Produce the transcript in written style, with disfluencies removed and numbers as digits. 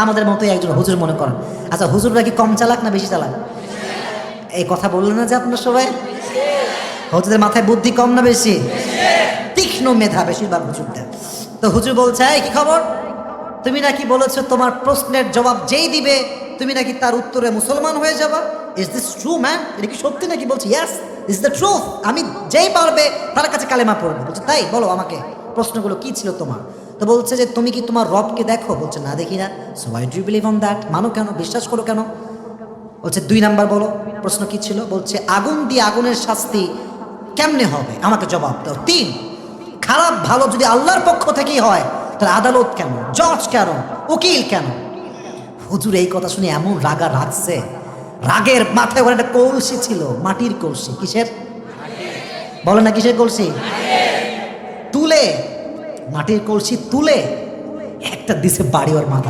আমাদের মতোই একজন হুজুর মনে করেন। আচ্ছা, হুজুররা কি কম চালাক না বেশি চালাক? এই কথা বললেন না যে আপনার সবাই? হুজুরদের মাথায় বুদ্ধি কম না বেশি? তীক্ষ্ণ মেধা বেশিরভাগ হুজুরদের। তো হুজুর বলছে, এই কি খবর, তুমি নাকি বলেছো তোমার প্রশ্নের জবাব যেই দিবে তুমি নাকি তার উত্তরে মুসলমান হয়ে যাবা। Is this true man? এটা কি সত্যি নাকি? বলছি ইয়েস, ইজ দ্য ট্রুথ। আমি যেই পারবে তার কাছে কালেমা পড়বো। বলছে তাই? বলো আমাকে প্রশ্নগুলো কি ছিল তোমার। তো বলছে যে তুমি কি তোমার রবকে দেখো? বলছে না দেখি না। So why do you believe on that? মানো কেন, বিশ্বাস করো কেন? বলছে 2 নাম্বার বলো, প্রশ্ন কি ছিল? বলছে আগুন দিয়ে আগুনের শাস্তি কেমনে হবে, আমাকে জবাব দাও। 3, খারাপ ভালো যদি আল্লাহর পক্ষ থেকেই হয় তাহলে আদালত কেন, জজ কেন, উকিল কেন? হুজুর এই কথা শুনে এমন রাগা রাগছে, রাগের মাথায় ওখানে একটা কলসি ছিল, মাটির কলসি। কিসের? বলে না কিসের কলসি? তুলে, মাটির কলসি তুলে একটা দিছে বাড়ি ওর মাথা।